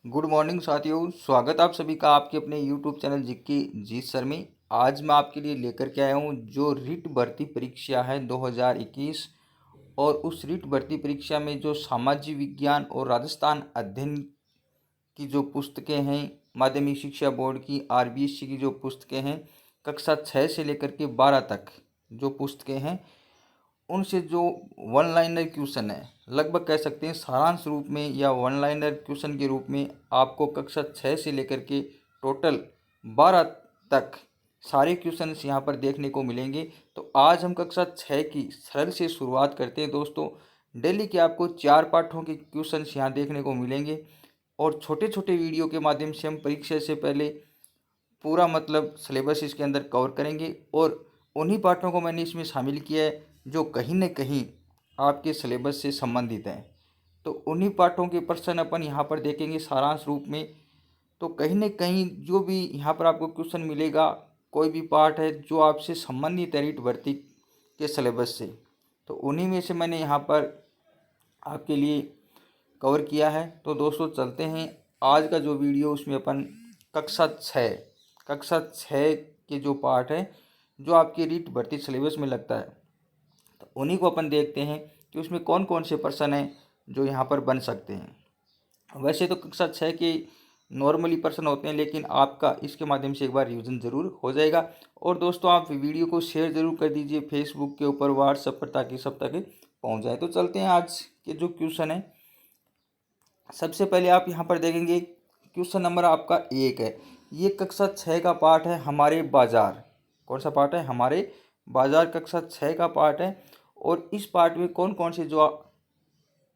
Good morning साथियों, स्वागत आप सभी का आपके अपने यूट्यूब चैनल जिक्की जीत सर में। आज मैं आपके लिए लेकर के आया हूँ जो रिट भर्ती परीक्षा है 2021 और उस रिट भर्ती परीक्षा में जो सामाजिक विज्ञान और राजस्थान अध्ययन की जो पुस्तकें हैं, माध्यमिक शिक्षा बोर्ड की आरबीएससी की जो पुस्तकें हैं, कक्षा 6 से लेकर के 12 तक जो पुस्तकें हैं, उनसे जो वन लाइनर क्वेश्चन है, लगभग कह सकते हैं सारांश रूप में या वन लाइनर क्वेश्चन के रूप में आपको कक्षा 6 से लेकर के टोटल 12 तक सारे क्वेश्चंस यहाँ पर देखने को मिलेंगे। तो आज हम कक्षा 6 की सरल से शुरुआत करते हैं दोस्तों। डेली के आपको 4 पाठों के क्वेश्चंस यहाँ देखने को मिलेंगे और छोटे छोटे वीडियो के माध्यम से हम परीक्षा से पहले पूरा मतलब सिलेबस इसके अंदर कवर करेंगे और उन्हीं पाठों को मैंने इसमें शामिल किया है जो कहीं न कहीं आपके सिलेबस से संबंधित हैं। तो उन्हीं पाठों के प्रश्न अपन यहाँ पर देखेंगे सारांश रूप में। तो कहीं न कहीं जो भी यहाँ पर आपको क्वेश्चन मिलेगा, कोई भी पाठ है जो आपसे संबंधित है रीट भर्ती के सिलेबस से, तो उन्हीं में से मैंने यहाँ पर आपके लिए कवर किया है। तो दोस्तों चलते हैं आज का जो वीडियो, उसमें अपन कक्षा 6 के जो पार्ट है जो आपके रीट भर्ती सिलेबस में लगता है, तो उन्हीं को अपन देखते हैं कि उसमें कौन कौन से प्रश्न हैं जो यहाँ पर बन सकते हैं। वैसे तो कक्षा 6 के नॉर्मली प्रश्न होते हैं, लेकिन आपका इसके माध्यम से एक बार रिवीजन ज़रूर हो जाएगा। और दोस्तों आप वीडियो को शेयर ज़रूर कर दीजिए फेसबुक के ऊपर, व्हाट्सएप पर, ताकि सब तक पहुँच जाए। तो चलते हैं आज के जो क्वेश्चन है। सबसे पहले आप यहाँ पर देखेंगे क्वेश्चन नंबर आपका 1 है। ये कक्षा 6 का पार्ट है हमारे बाजार। कौन सा पार्ट है? हमारे बाजार, कक्षा 6 का पार्ट है। और इस पार्ट में कौन कौन से जो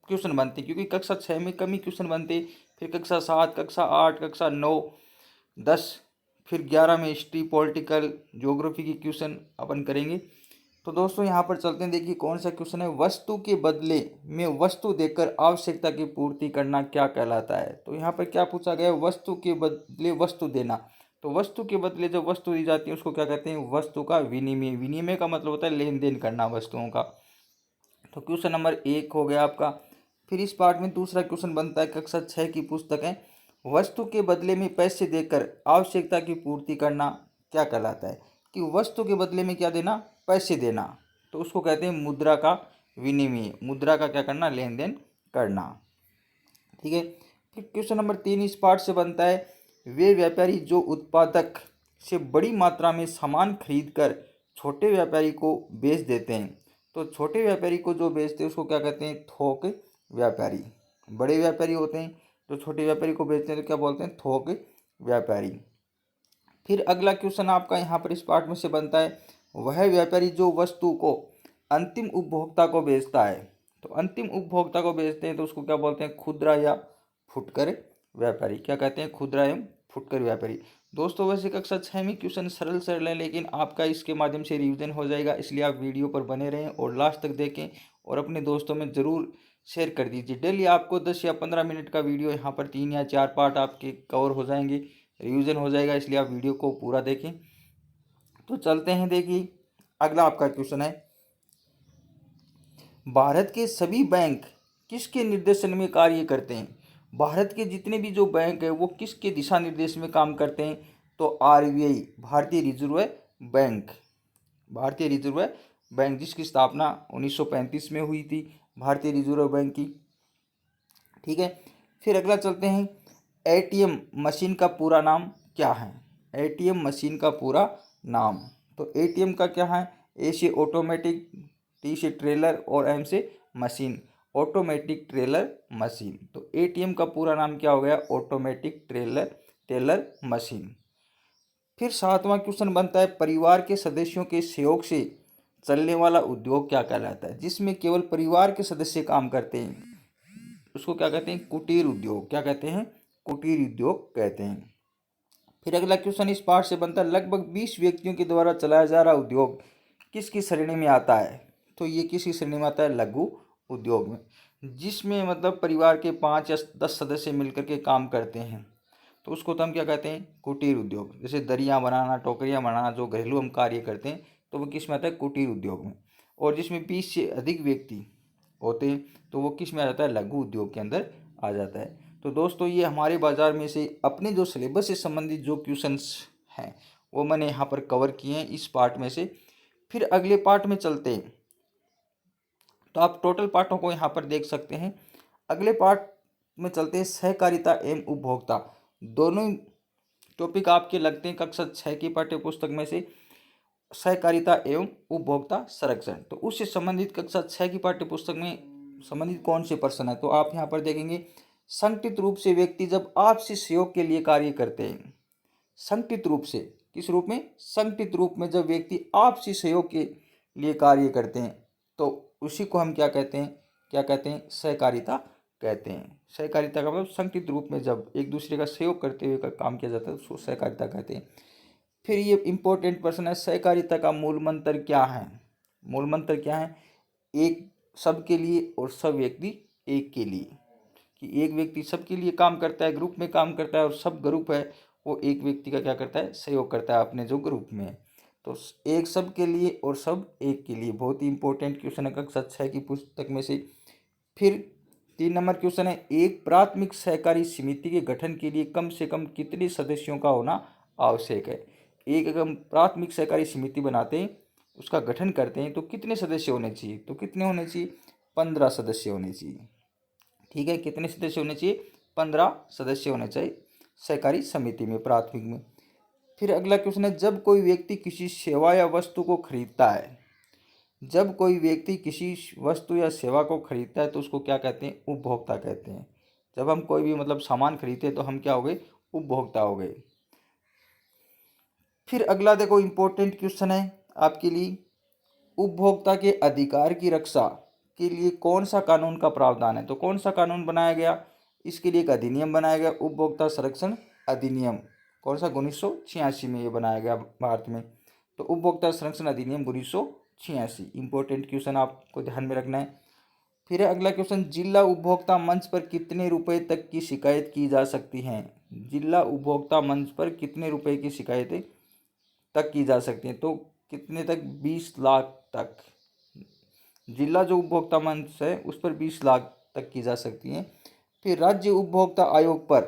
क्वेश्चन बनते हैं, क्योंकि कक्षा 6 में कम ही क्वेश्चन बनते, फिर कक्षा 7, कक्षा 8, कक्षा 9, 10, फिर 11 में हिस्ट्री, पॉलिटिकल, ज्योग्राफी की क्वेश्चन अपन करेंगे। तो दोस्तों यहाँ पर चलते हैं, देखिए कौन सा क्वेश्चन है। वस्तु के बदले में वस्तु देकर आवश्यकता की पूर्ति करना क्या कहलाता है? तो यहाँ पर क्या पूछा गया है? वस्तु के बदले वस्तु देना। तो वस्तु के बदले जो वस्तु दी जाती है उसको क्या कहते हैं? वस्तु का विनिमय। विनिमय का मतलब होता है लेन देन करना वस्तुओं का। तो क्वेश्चन नंबर 1 हो गया आपका। फिर इस पार्ट में दूसरा क्वेश्चन बनता है, कक्षा 6 की पुस्तक है, वस्तु के बदले में पैसे देकर आवश्यकता की पूर्ति करना क्या कहलाता है? कि वस्तु के बदले में क्या देना? पैसे देना। तो उसको कहते हैं मुद्रा का विनिमय। मुद्रा का क्या करना? लेन देन करना। ठीक है। फिर क्वेश्चन नंबर 3 इस पार्ट से बनता है, वे व्यापारी जो उत्पादक से बड़ी मात्रा में सामान खरीद कर छोटे व्यापारी को बेच देते हैं। तो छोटे व्यापारी को जो बेचते हैं उसको क्या कहते हैं? थोक व्यापारी। बड़े व्यापारी होते हैं जो छोटे व्यापारी को बेचते हैं तो क्या बोलते हैं? थोक व्यापारी। फिर अगला क्वेश्चन आपका यहाँ पर इस पार्ट में से बनता है, वह व्यापारी जो वस्तु को अंतिम उपभोक्ता को बेचता है। तो अंतिम उपभोक्ता को बेचते हैं तो उसको क्या बोलते हैं? खुदरा या फुटकर व्यापारी। क्या कहते हैं? खुदरा एवं फुटकर व्यापारी। दोस्तों वैसे कक्षा 6 में क्वेश्चन सरल सरल है, लेकिन आपका इसके माध्यम से रिवीजन हो जाएगा, इसलिए आप वीडियो पर बने रहें और लास्ट तक देखें और अपने दोस्तों में ज़रूर शेयर कर दीजिए। डेली आपको 10 या 15 मिनट का वीडियो यहाँ पर 3 या 4 पार्ट आपके कवर हो जाएंगे, रिवीजन हो जाएगा, इसलिए आप वीडियो को पूरा देखें। तो चलते हैं, देखिए अगला आपका क्वेश्चन है, भारत के सभी बैंक किसके निर्देशन में कार्य करते हैं? भारत के जितने भी जो बैंक है वो किसके दिशा निर्देश में काम करते हैं? तो आरबीआई, भारतीय रिजर्व बैंक। भारतीय रिजर्व बैंक जिसकी स्थापना 1935 में हुई थी, भारतीय रिजर्व बैंक की। ठीक है। फिर अगला चलते हैं, एटीएम मशीन का पूरा नाम क्या है? एटीएम मशीन का पूरा नाम। तो एटीएम का क्या है? ए से ऑटोमेटिक, टी से ट्रेलर और एम से मशीन, ऑटोमेटिक ट्रेलर मशीन। तो एटीएम का पूरा नाम क्या हो गया? Automatic teller machine. फिर 7वां क्वेश्चन बनता है, परिवार के सदस्यों के सहयोग से चलने वाला उद्योग क्या कहलाता है? जिसमें केवल परिवार के सदस्य काम करते हैं उसको क्या कहते हैं? कुटीर उद्योग। क्या कहते हैं? कुटीर उद्योग कहते हैं। फिर अगला क्वेश्चन इस पार्ट से बनता है, लगभग 20 व्यक्तियों के द्वारा चलाया जा रहा उद्योग किसकी श्रेणी में आता है? तो ये किसकी श्रेणी में आता है? लघु उद्योग में, जिसमें मतलब परिवार के 5 या 10 सदस्य मिलकर के काम करते हैं, तो उसको तो हम क्या कहते हैं? कुटीर उद्योग। जैसे दरियाँ बनाना, टोकरियाँ बनाना, जो घरेलू हम कार्य करते हैं, तो वो किस में आता है? कुटीर उद्योग में। और जिसमें 20 से अधिक व्यक्ति होते हैं तो वो किस में आ जाता है? लघु उद्योग के अंदर आ जाता है। तो दोस्तों ये हमारे बाज़ार में से अपने जो सिलेबस से संबंधित जो क्वेश्चंस हैं वो मैंने यहाँ पर कवर किए हैं इस पार्ट में से। फिर अगले पार्ट में चलते हैं, तो आप टोटल पार्टों को यहाँ पर देख सकते हैं। अगले पार्ट में चलते हैं, सहकारिता एवं उपभोक्ता। दोनों टॉपिक आपके लगते हैं कक्षा 6 की पाठ्य पुस्तक में से, सहकारिता एवं उपभोक्ता संरक्षण। तो उससे संबंधित कक्षा 6 की पाठ्य पुस्तक में संबंधित कौन से प्रश्न है, तो आप यहाँ पर देखेंगे, संगठित रूप से व्यक्ति जब आपसी सहयोग के लिए कार्य करते हैं। संगठित रूप से, किस रूप में? संगठित रूप में जब व्यक्ति आपसी सहयोग के लिए कार्य करते हैं तो उसी को हम क्या कहते हैं? क्या कहते हैं? सहकारिता कहते हैं। सहकारिता का मतलब संगठित रूप में जब एक दूसरे का सहयोग करते हुए काम किया जाता है उसको सहकारिता कहते हैं। फिर ये इंपॉर्टेंट प्रश्न है, सहकारिता का मूल मंत्र क्या है? मूल मंत्र क्या है? एक सबके लिए और सब व्यक्ति एक के लिए, कि एक व्यक्ति सबके लिए काम करता है, ग्रुप में काम करता है, और सब ग्रुप है वो एक व्यक्ति का क्या करता है? सहयोग करता है अपने जो ग्रुप में है। तो एक सब के लिए और सब एक के लिए, बहुत ही इंपॉर्टेंट क्वेश्चन है कक्षा 6 की पुस्तक में से। फिर 3 नंबर क्वेश्चन है, एक प्राथमिक सहकारी समिति के गठन के लिए कम से कम कितने सदस्यों का होना आवश्यक है? एक अगर हम प्राथमिक सहकारी समिति बनाते हैं, उसका गठन करते हैं, तो कितने सदस्य होने चाहिए? तो कितने होने चाहिए? 15 सदस्य होने चाहिए। ठीक है, कितने सदस्य होने चाहिए? 15 सदस्य होने चाहिए सहकारी समिति में, प्राथमिक में। फिर अगला क्वेश्चन है, जब कोई व्यक्ति किसी सेवा या वस्तु को खरीदता है, जब कोई व्यक्ति किसी वस्तु या सेवा को खरीदता है तो उसको क्या कहते हैं? उपभोक्ता कहते हैं। जब हम कोई भी मतलब सामान खरीदते हैं तो हम क्या हो गए? उपभोक्ता हो गए। फिर अगला देखो इंपॉर्टेंट क्वेश्चन है आपके लिए, उपभोक्ता के अधिकार की रक्षा के लिए कौन सा कानून का प्रावधान है? तो कौन सा कानून बनाया गया? इसके लिए एक अधिनियम बनाया गया, उपभोक्ता संरक्षण अधिनियम। कौन सा? 1986 में ये बनाया गया भारत में। तो उपभोक्ता संरक्षण अधिनियम 1986, इंपॉर्टेंट क्वेश्चन आपको ध्यान में रखना है। फिर अगला क्वेश्चन, जिला उपभोक्ता मंच पर कितने रुपए तक की शिकायत की जा सकती है? जिला उपभोक्ता मंच पर कितने रुपए की शिकायतें तक की जा सकती हैं? तो कितने तक? 20 लाख तक। जिला जो उपभोक्ता मंच है उस पर 20 लाख तक की जा सकती हैं। फिर राज्य उपभोक्ता आयोग पर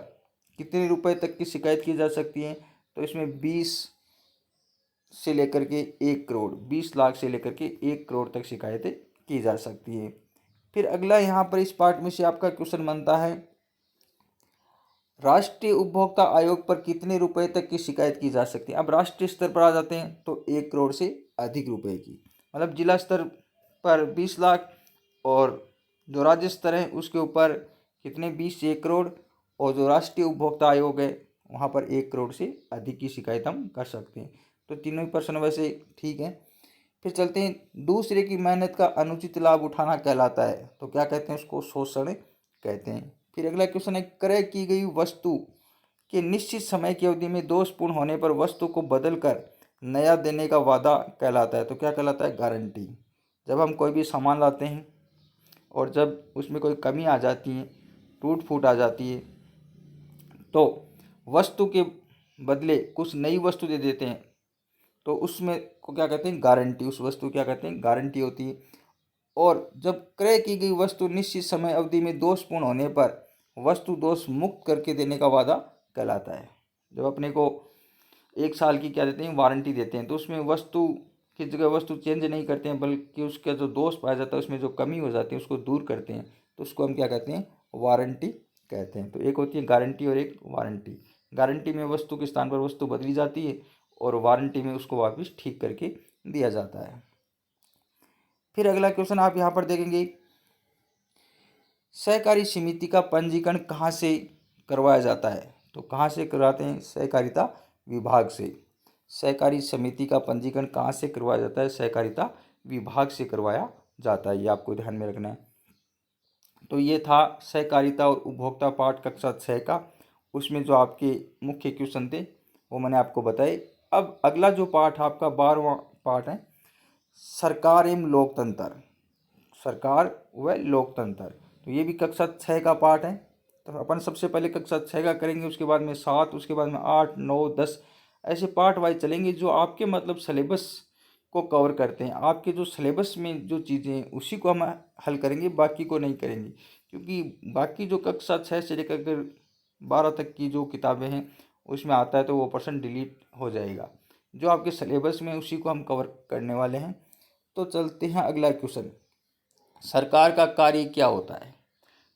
कितने रुपए तक की शिकायत की जा सकती है? तो इसमें 20 से लेकर के 1 करोड़, 20 लाख से लेकर के 1 करोड़ तक शिकायतें की जा सकती हैं। फिर अगला यहाँ पर इस पार्ट में से आपका क्वेश्चन बनता है, राष्ट्रीय उपभोक्ता आयोग पर कितने रुपए तक की शिकायत की जा सकती है? अब राष्ट्रीय स्तर पर आ जाते हैं तो 1 करोड़ से अधिक रुपए की, मतलब जिला स्तर पर 20 लाख और जो राज्य स्तर है उसके ऊपर कितने? 20 से 1 करोड़, और जो राष्ट्रीय उपभोक्ता आयोग है वहाँ पर 1 करोड़ से अधिक की शिकायत हम कर सकते हैं। तो तीनों ही प्रश्न वैसे ठीक हैं। फिर चलते हैं, दूसरे की मेहनत का अनुचित लाभ उठाना कहलाता है, तो क्या कहते हैं? उसको शोषण कहते हैं। फिर अगला क्वेश्चन है, क्रय की गई वस्तु के निश्चित समय की अवधि में दोषपूर्ण होने पर वस्तु को बदलकर नया देने का वादा कहलाता है, तो क्या कहलाता है? गारंटी। जब हम कोई भी सामान लाते हैं और जब उसमें कोई कमी आ जाती है, टूट फूट आ जाती है, तो वस्तु के बदले कुछ नई वस्तु दे देते हैं, तो उसमें को क्या कहते हैं? गारंटी। उस वस्तु क्या कहते हैं? गारंटी होती है। और जब क्रय की गई वस्तु निश्चित समय अवधि में दोषपूर्ण होने पर वस्तु दोष मुक्त करके देने का वादा कहलाता है। जब अपने को 1 साल की क्या देते हैं? वारंटी देते हैं, तो उसमें वस्तु की जगह वस्तु चेंज नहीं करते हैं, बल्कि उसका जो दोष पाया जाता है, उसमें जो कमी हो जाती है उसको दूर करते हैं, तो उसको हम क्या कहते हैं? वारंटी कहते हैं। तो एक होती है गारंटी और एक वारंटी। गारंटी में वस्तु के स्थान पर वस्तु बदली जाती है और वारंटी में उसको वापस ठीक करके दिया जाता है। फिर अगला क्वेश्चन आप यहाँ पर देखेंगे, सहकारी समिति का पंजीकरण कहाँ से करवाया जाता है? तो कहाँ से करवाते हैं? सहकारिता विभाग से। सहकारी समिति का पंजीकरण कहाँ से करवाया जाता है? सहकारिता विभाग से करवाया जाता है, ये आपको ध्यान में रखना है। तो ये था सहकारिता और उपभोक्ता पाठ कक्षा 6 का। उसमें जो आपके मुख्य क्वेश्चन थे वो मैंने आपको बताए। अब अगला जो पाठ आपका 12वां पाठ है, सरकार एवं लोकतंत्र। सरकार व लोकतंत्र, तो ये भी कक्षा 6 का पाठ है। तो अपन सबसे पहले कक्षा 6 का करेंगे, उसके बाद में 7, उसके बाद में 8, 9, 10, ऐसे पार्ट वाइज चलेंगे जो आपके मतलब सिलेबस को कवर करते हैं। आपके जो सिलेबस में जो चीज़ें हैं उसी को हम हल करेंगे, बाकी को नहीं करेंगे, क्योंकि बाकी जो कक्षा 6 से लेकर 12 तक की जो किताबें हैं उसमें आता है तो वो पर्सन डिलीट हो जाएगा। जो आपके सिलेबस में उसी को हम कवर करने वाले हैं। तो चलते हैं अगला क्वेश्चन। सरकार का कार्य क्या होता है?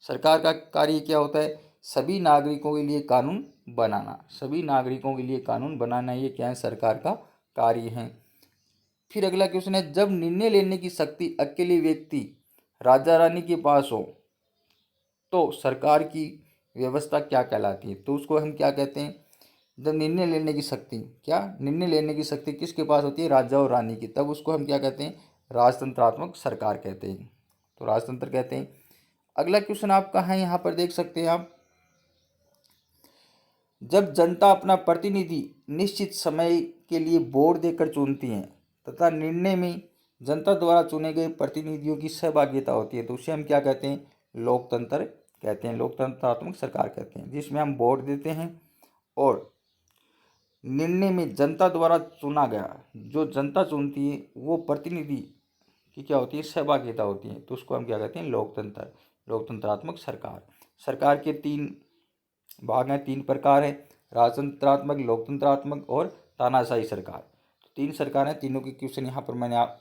सरकार का कार्य क्या होता है? सभी नागरिकों के लिए कानून बनाना। सभी नागरिकों के लिए कानून बनाना, ये क्या है? सरकार का कार्य है। फिर अगला क्वेश्चन है, जब निर्णय लेने की शक्ति अकेले व्यक्ति राजा रानी के पास हो तो सरकार की व्यवस्था क्या कहलाती है? तो उसको हम क्या कहते हैं? जब निर्णय लेने की शक्ति, क्या निर्णय लेने की शक्ति किसके पास होती है? राजा और रानी की, तब उसको हम क्या कहते हैं? राजतंत्रात्मक सरकार कहते हैं। तो राजतंत्र कहते हैं। अगला क्वेश्चन आपका है, यहाँ पर देख सकते हैं आप, जब जनता अपना प्रतिनिधि निश्चित समय के लिए वोट देकर चुनती है तथा निर्णय में जनता द्वारा चुने गए प्रतिनिधियों की सहभागिता होती है तो उसे हम क्या कहते हैं? लोकतंत्र कहते हैं, लोकतंत्रात्मक सरकार कहते हैं। जिसमें हम वोट देते हैं और निर्णय में जनता द्वारा चुना गया, जो जनता चुनती है वो प्रतिनिधि की क्या होती है? सहभागिता होती है। तो उसको हम क्या कहते हैं? लोकतंत्र, लोकतंत्रात्मक सरकार। सरकार के 3 भाग हैं, 3 प्रकार हैं, राजतंत्रात्मक, लोकतंत्रात्मक और तानाशाही सरकार। तो 3 सरकार हैं, तीनों के क्वेश्चन यहाँ पर मैंने आप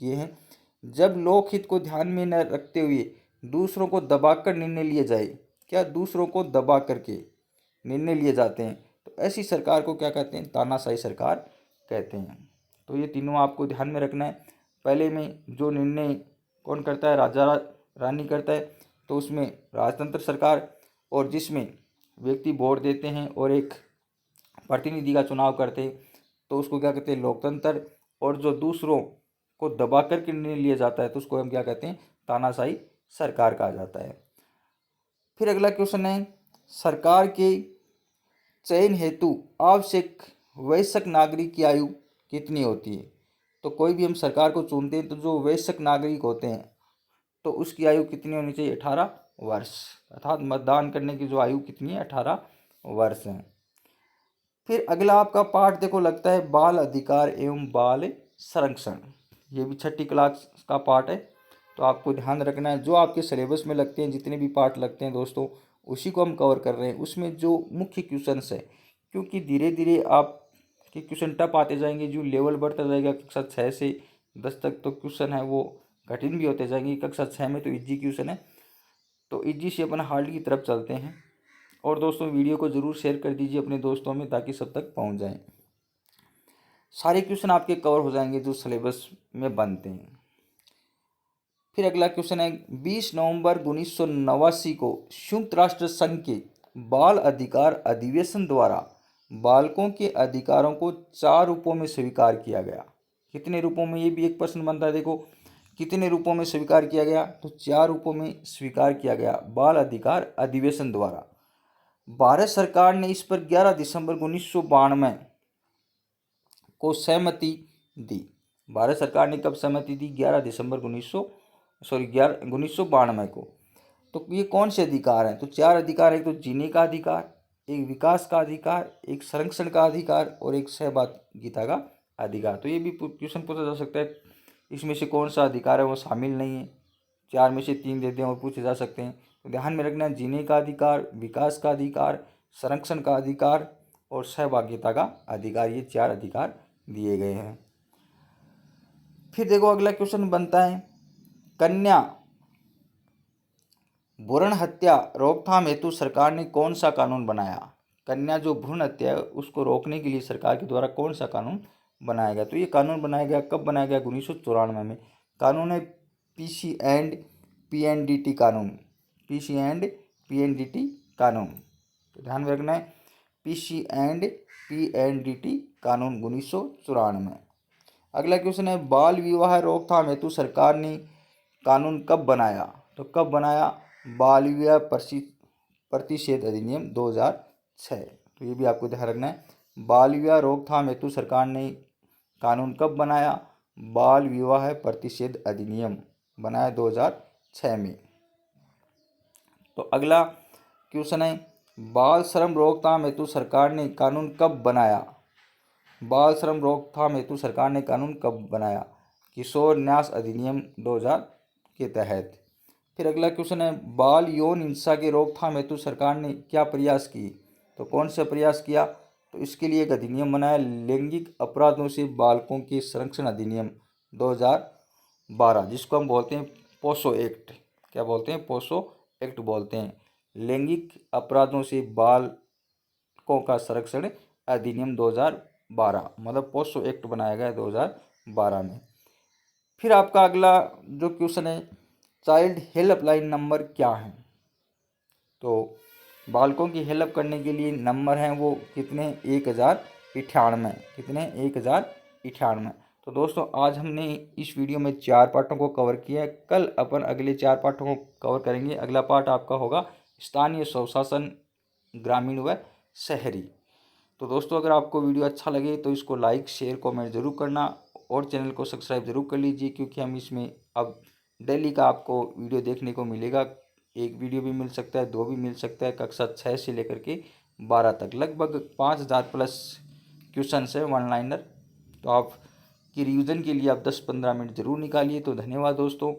किए हैं। जब लोकहित को ध्यान में न रखते हुए दूसरों को दबाकर निर्णय लिए जाए, क्या दूसरों को दबा करके निर्णय लिए जाते हैं, तो ऐसी सरकार को क्या कहते हैं? तानाशाही सरकार कहते हैं। तो ये तीनों आपको ध्यान में रखना है। पहले में जो निर्णय कौन करता है? राजा रानी करता है, तो उसमें राजतंत्र सरकार। और जिसमें व्यक्ति वोट देते हैं और एक प्रतिनिधि का चुनाव करते हैं तो उसको क्या कहते हैं? लोकतंत्र। और जो दूसरों को दबा करके निर्णय लिया जाता है तो उसको हम क्या कहते हैं? तानाशाही सरकार कहा जाता है। फिर अगला क्वेश्चन है, सरकार के चयन हेतु आवश्यक वयस्क नागरिक की आयु कितनी होती है? तो कोई भी हम सरकार को चुनते हैं तो जो वयस्क नागरिक होते हैं तो उसकी आयु कितनी होनी चाहिए? 18 वर्ष। अर्थात मतदान करने की जो आयु कितनी है? 18 वर्ष है। फिर अगला आपका पाठ देखो लगता है, बाल अधिकार एवं बाल संरक्षण। ये भी 6ठी क्लास का पाठ है। तो आपको ध्यान रखना है, जो आपके सिलेबस में लगते हैं, जितने भी पाठ लगते हैं दोस्तों, उसी को हम कवर कर रहे हैं। उसमें जो मुख्य क्वेश्चंस है, क्योंकि धीरे धीरे आपके क्वेश्चन टफ आते जाएंगे, जो लेवल बढ़ता जाएगा कक्षा 6 से 10 तक, तो क्वेश्चन है वो कठिन भी होते जाएंगे। कक्षा 6 में तो इजी क्वेश्चन है, तो इजी से अपन हार्ड की तरफ चलते हैं। और दोस्तों वीडियो को ज़रूर शेयर कर दीजिए अपने दोस्तों में ताकि सब तक पहुंच जाएं। सारे क्वेश्चन आपके कवर हो जाएंगे जो सिलेबस में बनते हैं। फिर अगला क्वेश्चन है, 20 नवंबर 1989 को संयुक्त राष्ट्र संघ के बाल अधिकार अधिवेशन द्वारा बालकों के अधिकारों को 4 रूपों में स्वीकार किया गया। कितने रूपों में? ये भी एक प्रश्न बनता है। देखो कितने रूपों में स्वीकार किया गया? तो 4 रूपों में स्वीकार किया गया बाल अधिकार अधिवेशन द्वारा। भारत सरकार ने इस पर 11 दिसंबर 1992 को सहमति दी। भारत सरकार ने कब सहमति दी? 11 दिसंबर 1992 को। तो ये कौन से अधिकार हैं? तो 4 अधिकार, एक तो जीने का अधिकार, एक विकास का अधिकार, एक संरक्षण का अधिकार और एक सहभागिता का अधिकार। तो ये भी क्वेश्चन पूछा जा सकता है, इसमें से कौन सा अधिकार है वो शामिल नहीं है। 4 में से 3 दे दें और पूछे जा सकते हैं। तो ध्यान में रखना है, जीने का अधिकार, विकास का अधिकार, संरक्षण का अधिकार और सहभागिता का अधिकार, ये 4 अधिकार दिए गए हैं। फिर देखो अगला क्वेश्चन बनता है, कन्या भ्रूण हत्या रोकथाम हेतु सरकार ने कौन सा कानून बनाया? कन्या जो भ्रूण हत्या है उसको रोकने के लिए सरकार के द्वारा कौन सा कानून बनाया गया? तो ये कानून बनाया गया, कब बनाया गया? 1994 में। कानून है पीसी एंड पीएनडीटी कानून। पीसी एंड पीएनडीटी कानून, तो ध्यान में रखना है, पीसी एंड पीएनडीटी कानून 1994। अगला क्वेश्चन है, बाल विवाह रोकथाम हेतु सरकार ने कानून कब बनाया? तो कब बनाया? बाल विवाह प्रतिषेध अधिनियम 2006। तो ये भी आपको ध्यान रखना है, बाल विवाह रोकथाम हेतु सरकार ने कानून कब बनाया? बाल विवाह प्रतिषेध अधिनियम बनाया 2006 में। तो अगला क्वेश्चन है, बाल श्रम रोकथाम हेतु सरकार ने कानून कब बनाया? बाल श्रम रोकथाम हेतु सरकार ने कानून कब बनाया? किशोर न्यास अधिनियम 2000 के तहत। फिर अगला क्वेश्चन है, बाल यौन हिंसा के रोकथाम हेतु सरकार ने क्या प्रयास किए? तो कौन सा प्रयास किया? तो इसके लिए एक अधिनियम बनाया, लैंगिक अपराधों से बालकों के संरक्षण अधिनियम 2012, जिसको हम बोलते हैं पोसो एक्ट। क्या बोलते हैं? पोसो एक्ट बोलते हैं। लैंगिक अपराधों से बालकों का संरक्षण अधिनियम 2012, मतलब पोसो एक्ट बनाया गया 2012 में। फिर आपका अगला जो क्वेश्चन है, चाइल्ड हेल्पलाइन नंबर क्या है? तो बालकों की हेल्प करने के लिए नंबर हैं वो कितने? 1098। कितने? 1098। तो दोस्तों आज हमने इस वीडियो में 4 पार्टों को कवर किया है। कल अपन अगले 4 पार्टों को कवर करेंगे। अगला पार्ट आपका होगा स्थानीय स्वशासन, ग्रामीण व शहरी। तो दोस्तों अगर आपको वीडियो अच्छा लगे तो इसको लाइक, शेयर, कमेंट जरूर करना और चैनल को सब्सक्राइब जरूर कर लीजिए, क्योंकि हम इसमें अब डेली का आपको वीडियो देखने को मिलेगा। एक वीडियो भी मिल सकता है, 2 भी मिल सकता है। कक्षा 6 से लेकर के 12 तक लगभग 5000 प्लस क्वेश्चन है वन लाइनर। तो आप की रिवीजन के लिए आप 10-15 मिनट ज़रूर निकालिए। तो धन्यवाद दोस्तों।